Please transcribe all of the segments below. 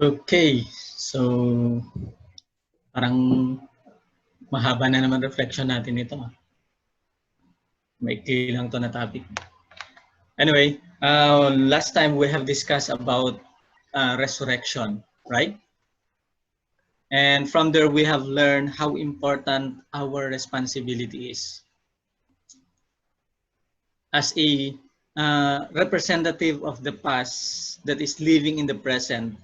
Okay, so parang mahaba na naman reflection natin ito. Maikli lang to na topic. Anyway, last time we have discussed about resurrection, right? And from there we have learned how important our responsibility is. As a representative of the past that is living in the present,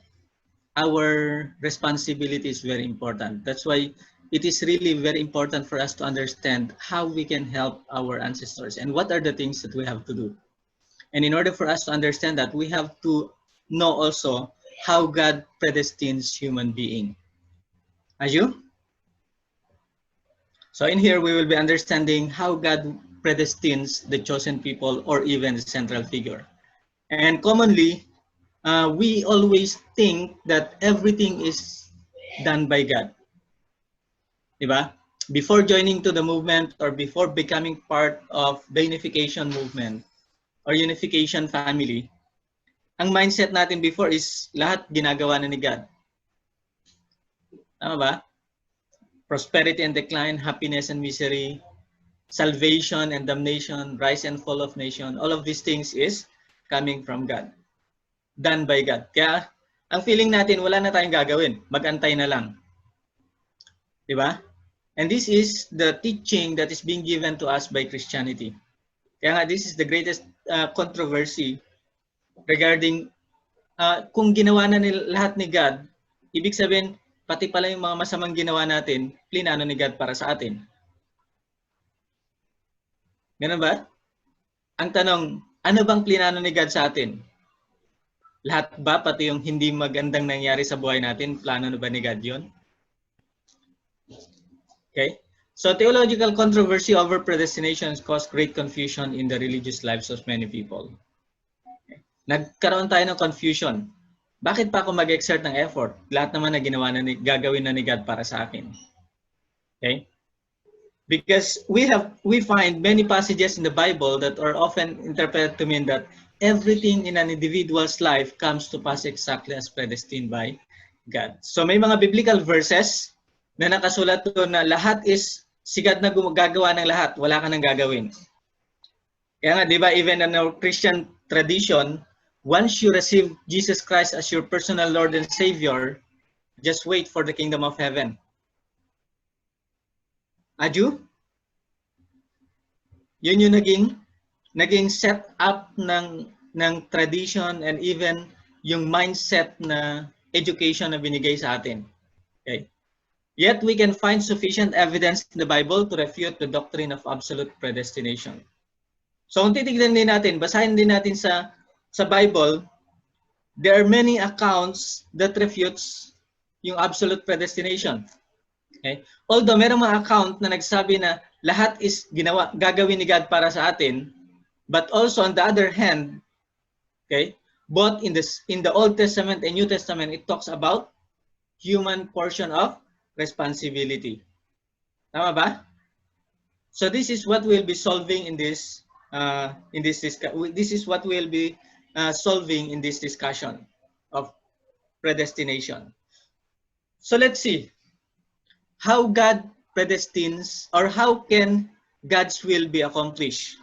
our responsibility is very important. That's why it is really very important for us to understand how we can help our ancestors and what are the things that we have to do. And in order for us to understand that, we have to know also how God predestines human being. Are you? So in here, we will be understanding how God predestines the chosen people or even the central figure. And commonly, we always think that everything is done by God. Diba? Before joining to the movement or before becoming part of the unification movement or unification family, ang mindset natin before is lahat ginagawa na ni God. Tama ba? Prosperity and decline, happiness and misery, salvation and damnation, rise and fall of nation, all of these things is coming from God. Done by God. Kaya ang feeling natin, wala na tayong gagawin. Mag-antay na lang. Diba? And this is the teaching that is being given to us by Christianity. Kaya nga, this is the greatest controversy regarding kung ginawa na lahat ni God, ibig sabihin, pati pala yung mga masamang ginawa natin, plinano ni God para sa atin. Ganun ba? Ang tanong, ano bang plinano ni God sa atin? Lahat ba, pati yung hindi magandang nangyari sa buhay natin, plano na ba ni God yun? Okay? So theological controversy over predestination caused great confusion in the religious lives of many people. Okay. Nagkaroon tayo ng confusion. Bakit pa ako mag-exert ng effort? Lahat naman na ginawa na gagawin na ni God para sa akin. Okay? Because we find many passages in the Bible that are often interpreted to mean that everything in an individual's life comes to pass exactly as predestined by God. So may mga biblical verses na nakasulat doon na lahat is si God na gumagawa ng lahat, wala ka nang gagawin. Kaya nga, di ba, even in our Christian tradition, once you receive Jesus Christ as your personal Lord and Savior, just wait for the kingdom of heaven. Aju? Yun yung naging set up ng tradition and even yung mindset na education na binigay sa atin. Okay. Yet we can find sufficient evidence in the Bible to refute the doctrine of absolute predestination. So kung titignan din natin, basahin din natin sa Bible, there are many accounts that refutes yung absolute predestination. Okay? Although merong mga account na nagsabi na lahat is gagawin ni God para sa atin, but also on the other hand, okay, both in the Old Testament and New Testament, it talks about human portion of responsibility. Tama ba? So this is what we'll be solving in this this is what we'll be solving in this discussion of predestination. So let's see how God predestines or how can God's will be accomplished.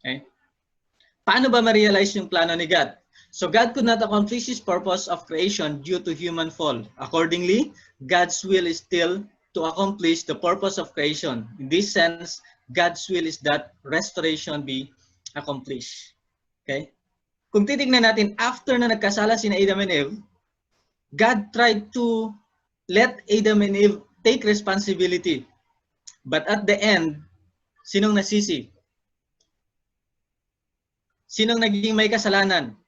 Okay? Paano ba ma-realize yung plano ni God? So God could not accomplish His purpose of creation due to human fall. Accordingly, God's will is still to accomplish the purpose of creation. In this sense, God's will is that restoration be accomplished. Okay? Kung titignan natin, after na nagkasala sina Adam and Eve, God tried to let Adam and Eve take responsibility. But at the end, sinong nasisi? Sinong naging may kasalanan?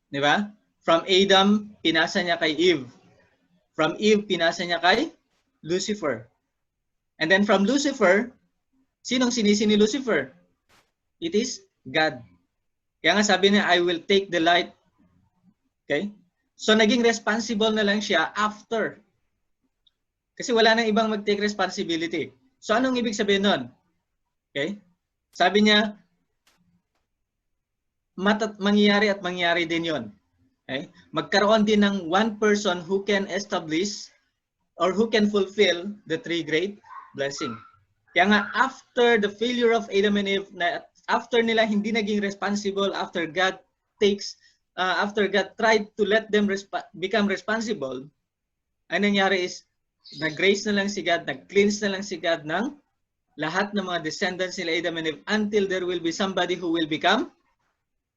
Di ba? From Adam, pinasa niya kay Eve. From Eve, pinasa niya kay Lucifer. And then from Lucifer, sinong sinisi ni Lucifer? It is God. Kaya nga sabi niya, I will take the light. Okay? So naging responsible na lang siya after. Kasi wala nang ibang mag-take responsibility. So anong ibig sabihin nun? Okay? Sabi niya, mangyayari at mangyayari din yon. Okay? Magkaroon din ng one person who can establish or who can fulfill the three great blessing. Kaya nga, after the failure of Adam and Eve, after nila hindi naging responsible, after God tried to let them become responsible, ang nangyari is, nag-grace na lang si God, nag-cleanse na lang si God ng lahat ng mga descendants nila Adam and Eve until there will be somebody who will become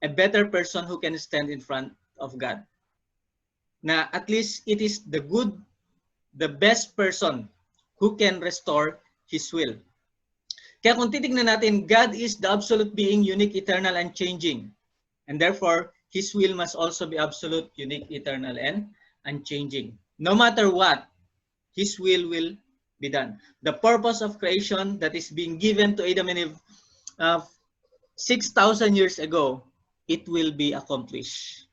a better person who can stand in front of God. Na at least it is the best person who can restore His will. Kaya kung titignan natin, God is the absolute being, unique, eternal, and changing. And therefore, His will must also be absolute, unique, eternal, and unchanging. No matter what, His will be done. The purpose of creation that is being given to Adam and Eve 6,000 years ago, it will be accomplished.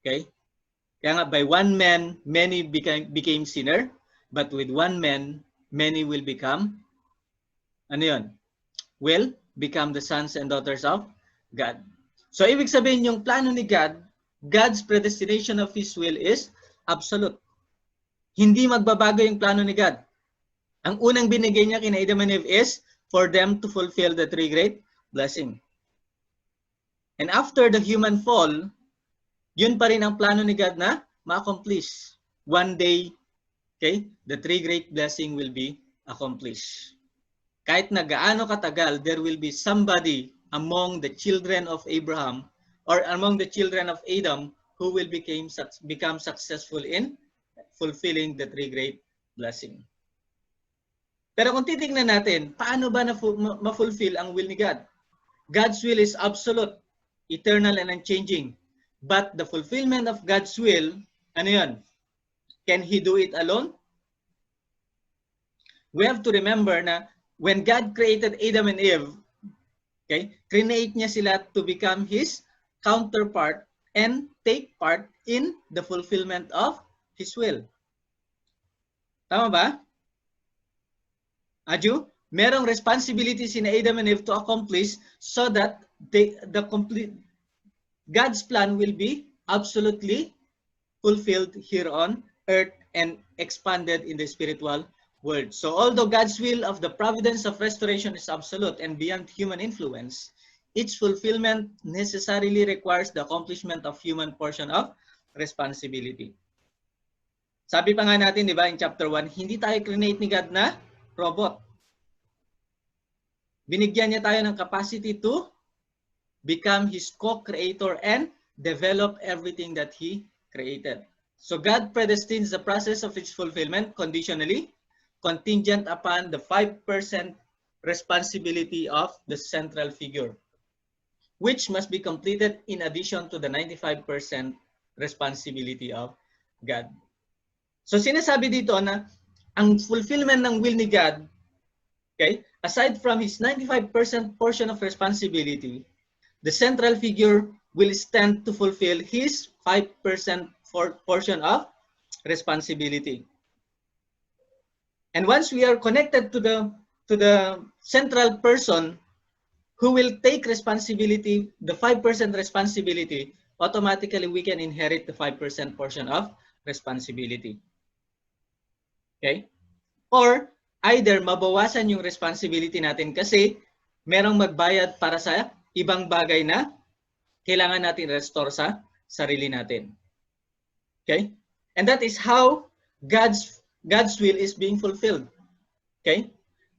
Okay? Kaya nga, by one man, many became sinner, but with one man, many will become, ano yun? Will become the sons and daughters of God. So, ibig sabihin yung plano ni God, God's predestination of His will is absolute. Hindi magbabago yung plano ni God. Ang unang binigay niya kina Adam and Eve is for them to fulfill the three great blessing. And after the human fall, yun pa rin ang plano ni God na ma-accomplish. One day, okay, the three great blessing will be accomplished. Kahit na gaano katagal, there will be somebody among the children of Abraham or among the children of Adam who will become successful in fulfilling the three great blessing. Pero kung titingnan natin, paano ba ma-fulfill ang will ni God? God's will is absolute, eternal, and unchanging. But the fulfillment of God's will, ano yun? Can He do it alone? We have to remember na when God created Adam and Eve, okay, create niya sila to become His counterpart and take part in the fulfillment of His will. Tama ba? Aju, merong responsibility sina Adam and Eve to accomplish so that God's plan will be absolutely fulfilled here on earth and expanded in the spiritual world. So although God's will of the providence of restoration is absolute and beyond human influence, its fulfillment necessarily requires the accomplishment of human portion of responsibility. Sabi pa nga natin, di ba, in chapter 1, hindi tayo create ni God na robot. Binigyan niya tayo ng capacity to become His co-creator and develop everything that He created. So God predestines the process of its fulfillment conditionally, contingent upon the 5% responsibility of the central figure, which must be completed in addition to the 95% responsibility of God. So sinasabi dito na ang fulfillment ng will ni God, okay, aside from His 95% portion of responsibility, the central figure will stand to fulfill His 5% portion of responsibility. And once we are connected to the central person who will take responsibility, the 5% responsibility, automatically we can inherit the 5% portion of responsibility. Okay? Or either mabawasan yung responsibility natin kasi merong magbayad para sa ibang bagay na kailangan natin restore sa sarili natin. Okay? And that is how God's will is being fulfilled. Okay?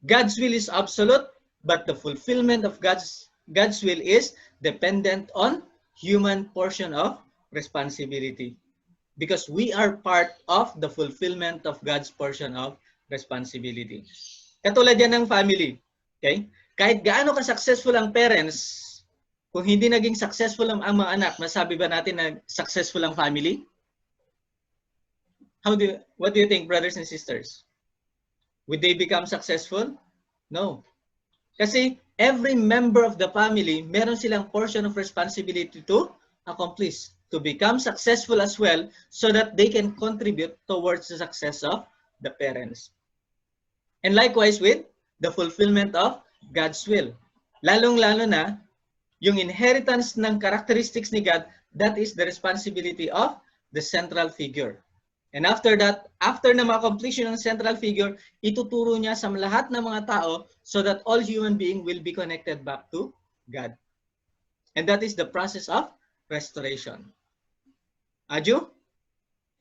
God's will is absolute, but the fulfillment of God's will is dependent on human portion of responsibility. Because we are part of the fulfillment of God's portion of responsibility. Katulad yan ng family. Okay? Kahit gaano ka-successful ang parents, kung hindi naging successful ang mga anak, masabi ba natin na successful ang family? What do you think, brothers and sisters? Would they become successful? No. Kasi every member of the family, meron silang portion of responsibility to accomplish, to become successful as well, so that they can contribute towards the success of the parents. And likewise with the fulfillment of God's will. Lalong-lalo na, yung inheritance ng characteristics ni God that is the responsibility of the central figure. And after that, after na ma-accomplish ng central figure, ituturo niya sa lahat ng mga tao so that all human beings will be connected back to God. And that is the process of restoration. Aju?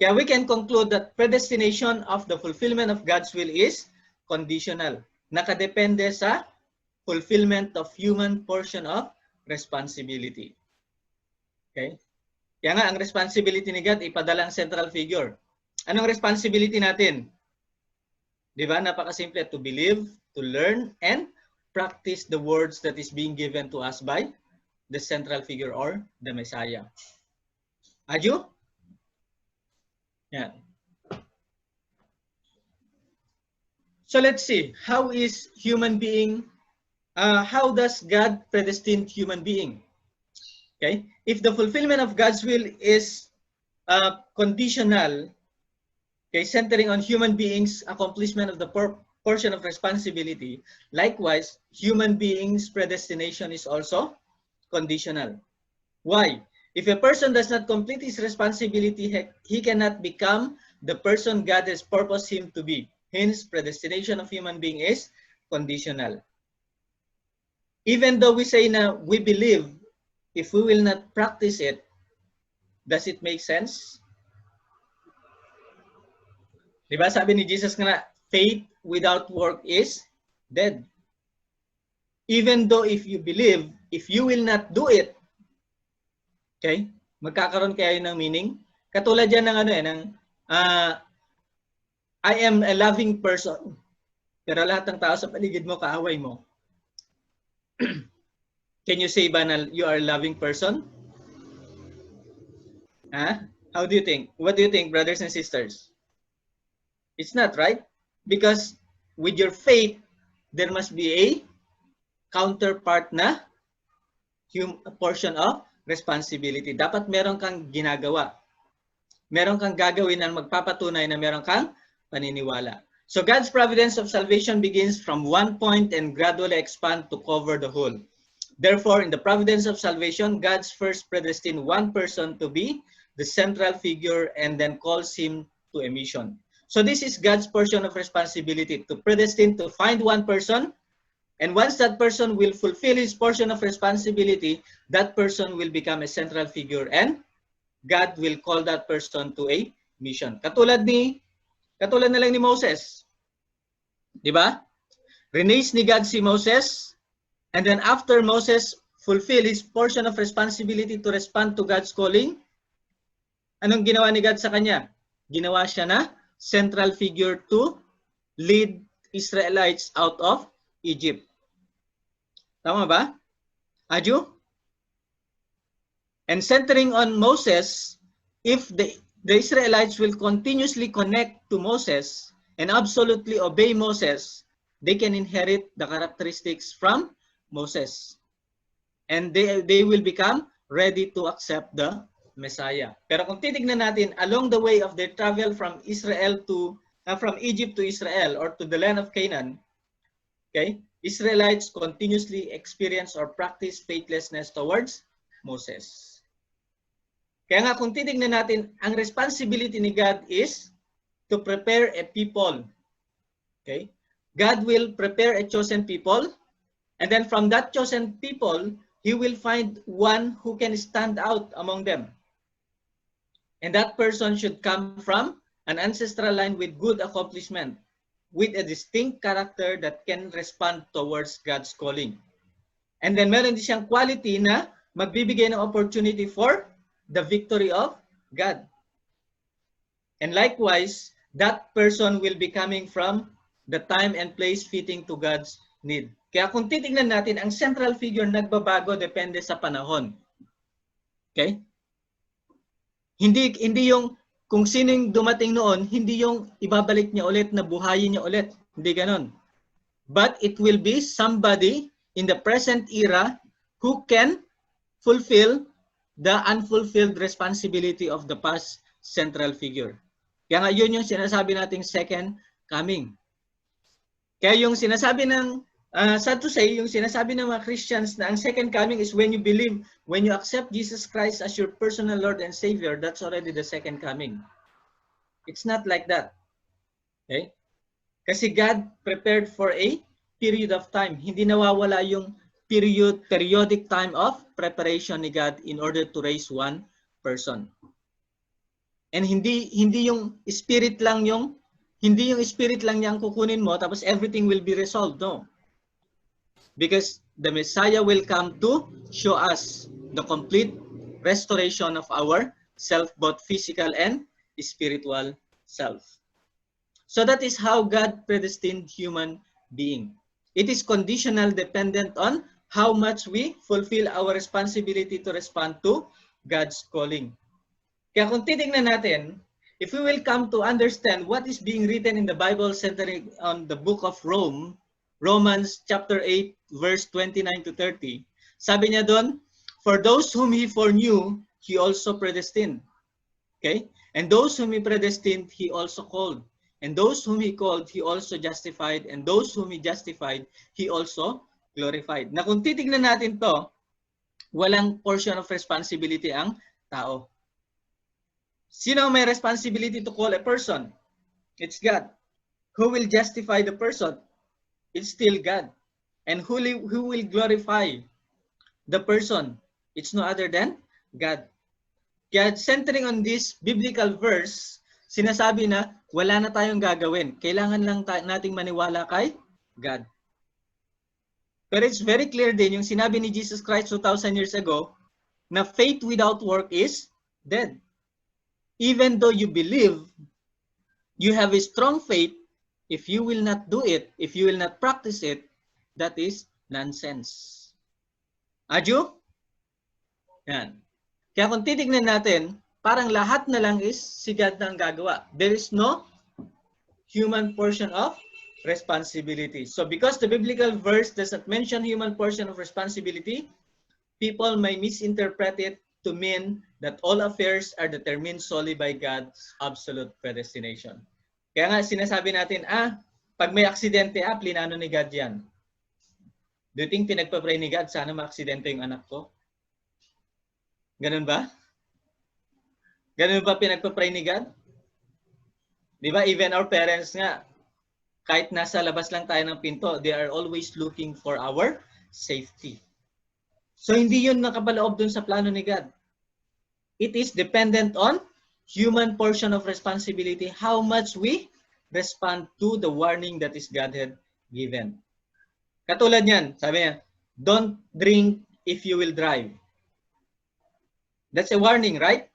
Yeah, we can conclude that predestination of the fulfillment of God's will is conditional. Nakadepende sa fulfillment of human portion of responsibility. Okay? Kaya nga, ang responsibility ni God, ipadala ang central figure. Anong responsibility natin? Di ba? Napakasimple. To believe, to learn, and practice the words that is being given to us by the central figure or the Messiah. Aju? Yan. So let's see. How is human being, how does God predestine human being? Okay? If the fulfillment of God's will is conditional, okay, centering on human beings' accomplishment of the portion of responsibility, likewise, human beings' predestination is also conditional. Why? If a person does not complete his responsibility, he cannot become the person God has purposed him to be. Hence, predestination of human being is conditional. Even though we say na we believe, if we will not practice it, does it make sense? Diba sabi ni Jesus nga, faith without work is dead. Even though if you believe, if you will not do it, okay, magkakaroon kayo ng meaning. Katulad yan ng ano ng I am a loving person. Pero lahat ng tao sa paligid mo, kaaway mo. Can you say ba na you are a loving person? Huh? How do you think? What do you think, brothers and sisters? It's not, right? Because with your faith, there must be a counterpart na portion of responsibility. Dapat meron kang ginagawa. Meron kang gagawin na magpapatunay na meron kang paniniwala. So God's providence of salvation begins from one point and gradually expand to cover the whole. Therefore, in the providence of salvation, God's first predestined one person to be the central figure and then calls him to a mission. So this is God's portion of responsibility, to predestine, to find one person. And once that person will fulfill his portion of responsibility, that person will become a central figure and God will call that person to a mission. Katulad na lang ni Moses. Di ba? Release ni God si Moses, and then after Moses fulfill his portion of responsibility to respond to God's calling, anong ginawa ni God sa kanya? Ginawa siya na central figure to lead Israelites out of Egypt. Tama ba? Aju? And centering on Moses, if the Israelites will continuously connect to Moses and absolutely obey Moses, they can inherit the characteristics from Moses. And they will become ready to accept the Messiah. Pero kung titignan natin, along the way of their travel from from Egypt to Israel or to the land of Canaan, okay, Israelites continuously experience or practice faithlessness towards Moses. Kaya nga kung titignan natin, ang responsibility ni God is to prepare a people. Okay? God will prepare a chosen people, and then from that chosen people, He will find one who can stand out among them. And that person should come from an ancestral line with good accomplishment, with a distinct character that can respond towards God's calling. And then meron din siyang quality na magbibigay ng opportunity for the victory of God. And likewise, that person will be coming from the time and place fitting to God's need. Kaya kung titingnan natin, ang central figure nagbabago depende sa panahon. Okay? Hindi yung kung sino yung dumating noon, hindi yung ibabalik niya ulit na buhayin niya ulit. Hindi ganon. But it will be somebody in the present era who can fulfill the unfulfilled responsibility of the past central figure. Kaya nga yun yung sinasabi nating second coming. Kaya yung sinasabi ng Sad to say, yung sinasabi ng mga Christians na ang second coming is when you believe, when you accept Jesus Christ as your personal Lord and Savior, that's already the second coming. It's not like that. Okay? Kasi God prepared for a period of time. Hindi nawawala yung periodic time of preparation ni God in order to raise one person. And hindi yung spirit lang yung niya ang kukunin mo tapos everything will be resolved. No. Because the Messiah will come to show us the complete restoration of our self, both physical and spiritual self. So that is how God predestined human being. It is conditional, dependent on how much we fulfill our responsibility to respond to God's calling. Kaya kung titignan natin, if we will come to understand what is being written in the Bible centering on the book of Romans chapter 8, verse 29 to 30, sabi niya doon, for those whom He foreknew, He also predestined. Okay? And those whom He predestined, He also called. And those whom He called, He also justified. And those whom He justified, He also glorified. Na kung titignan natin to, walang portion of responsibility ang tao. Sino may responsibility to call a person? It's God. Who will justify the person? It's still God. And who will glorify the person? It's no other than God. Kaya centering on this biblical verse, sinasabi na wala na tayong gagawin. Kailangan lang nating maniwala kay God. Pero it's very clear din yung sinabi ni Jesus Christ 2,000 years ago na faith without work is dead. Even though you believe, you have a strong faith, if you will not do it, if you will not practice it, that is nonsense. Adyo? Yan. Kaya kung titignan natin, parang lahat na lang is si God na ang gagawa. There is no human portion of responsibility. So because the biblical verse does not mention human portion of responsibility, people may misinterpret it to mean that all affairs are determined solely by God's absolute predestination. Kaya nga sinasabi natin, pag may aksidente, plinano ni God yan. Do you think pinagpa-pray ni God, sana ma-aksidente yung anak ko? Ganun ba? Ganun ba pinagpa-pray ni God? Di ba, even our parents nga, kahit nasa labas lang tayo ng pinto, they are always looking for our safety. So hindi yun nakapaloob dun sa plano ni God. It is dependent on human portion of responsibility, how much we respond to the warning that is God had given. Katulad yan, sabi niya, don't drink if you will drive. That's a warning, right?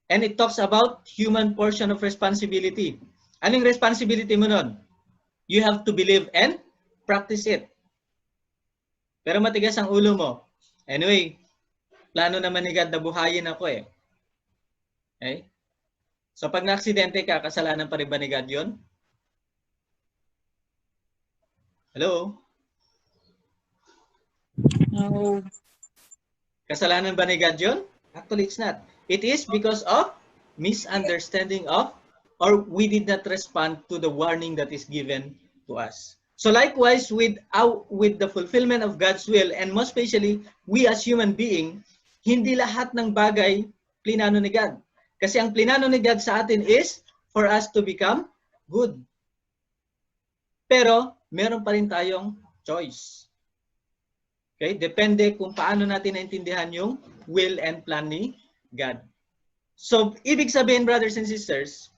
And it talks about human portion of responsibility. Anong responsibility mo nun? You have to believe and practice it. Pero matigas ang ulo mo. Anyway, plano naman ni God na buhayin ako eh. Okay? So pag na-aksidente ka, kasalanan pa rin ba ni God yun? Hello? No. Kasalanan ba ni God yun? Actually, it's not. It is because of misunderstanding of, or we did not respond to the warning that is given to us. So likewise, with the fulfillment of God's will, and most especially, we as human being, hindi lahat ng bagay plinano ni God. Kasi ang plinano ni God sa atin is for us to become good. Pero, meron pa rin tayong choice. Okay? Depende kung paano natin naintindihan yung will and plan ni God. So, ibig sabihin, brothers and sisters,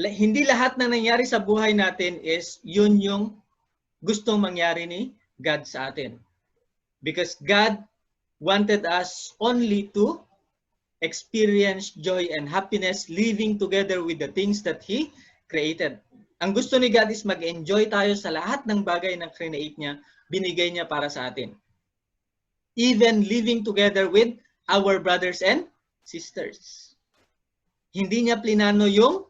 hindi lahat na nangyari sa buhay natin is yun yung gustong mangyari ni God sa atin. Because God wanted us only to experience joy and happiness living together with the things that He created. Ang gusto ni God is mag-enjoy tayo sa lahat ng bagay na create niya, binigay niya para sa atin. Even living together with our brothers and sisters. Hindi niya plinano yung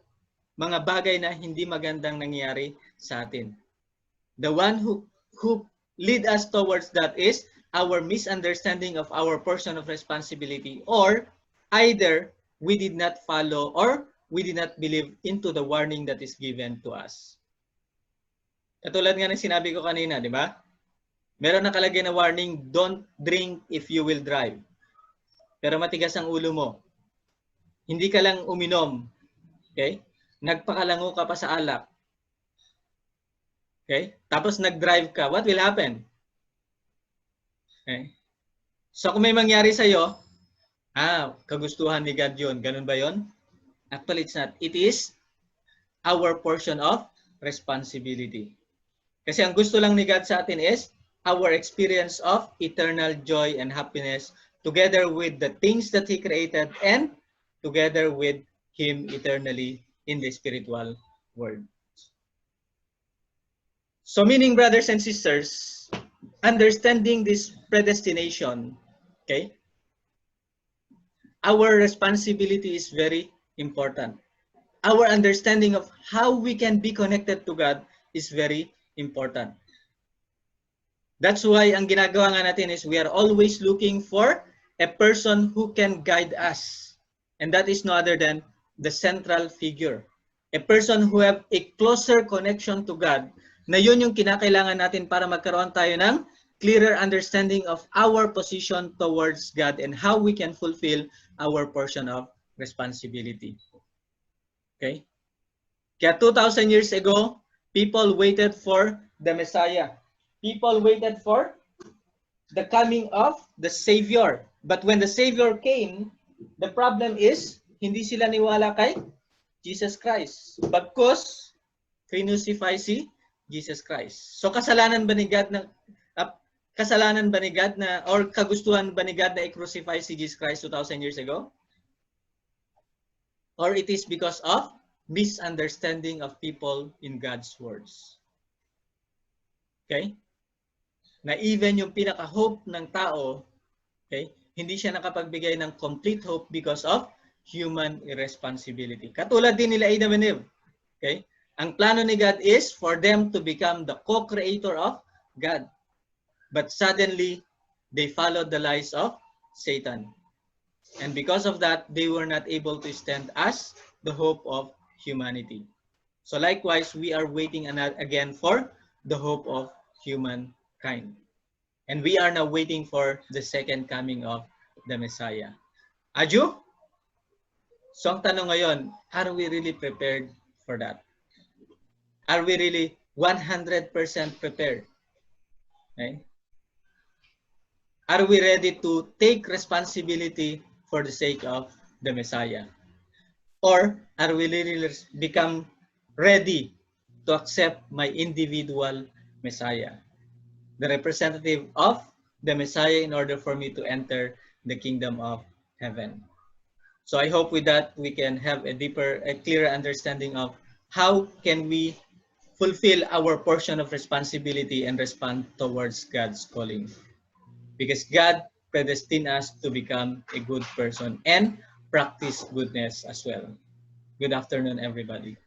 mga bagay na hindi magandang nangyari sa atin. The one who lead us towards that is our misunderstanding of our portion of responsibility, or either we did not follow or we did not believe into the warning that is given to us. Katulad nga ng sinabi ko kanina, di ba? Meron nakalagay na warning, don't drink if you will drive. Pero matigas ang ulo mo. Hindi ka lang uminom. Okay? Nagpakalango ka pa sa alak. Okay? Tapos nag-drive ka. What will happen? Okay? So kung may mangyari sa'yo, kagustuhan ni God yun. Ganun ba yun? Actually, it's not. It is our portion of responsibility. Kasi ang gusto lang ni God sa atin is our experience of eternal joy and happiness together with the things that He created and together with Him eternally in the spiritual world. So meaning, brothers and sisters, understanding this predestination, okay, our responsibility is very important. Our understanding of how we can be connected to God is very important. That's why ang ginagawa nga natin is we are always looking for a person who can guide us. And that is no other than the central figure. A person who have a closer connection to God, na yun yung kinakailangan natin para magkaroon tayo ng clearer understanding of our position towards God and how we can fulfill our portion of responsibility. Okay? Kaya 2,000 years ago, people waited for the Messiah. People waited for the coming of the Savior. But when the Savior came, the problem is, hindi sila niwala kay Jesus Christ. Bagkus, crucify si Jesus Christ. So kasalanan ba ni God na or kagustuhan ba ni God na i-crucify si Jesus Christ 2,000 years ago? Or it is because of misunderstanding of people in God's words. Okay? Na even yung pinaka-hope ng tao, okay, hindi siya nakapagbigay ng complete hope because of human irresponsibility. Katulad din nila Adam and Eve. Okay? Ang plano ni God is for them to become the co-creator of God. But suddenly, they followed the lies of Satan. And because of that, they were not able to stand as the hope of humanity. So likewise, we are waiting again for the hope of humankind. And we are now waiting for the second coming of the Messiah. Aju? So ang tanong ngayon, are we really prepared for that? Are we really 100% prepared? Okay? Are we ready to take responsibility for the sake of the Messiah? Or are we really become ready to accept my individual Messiah, the representative of the Messiah, in order for me to enter the kingdom of heaven? So I hope with that we can have a clearer understanding of how can we fulfill our portion of responsibility and respond towards God's calling. Because God predestined us to become a good person and practice goodness as well. Good afternoon, everybody.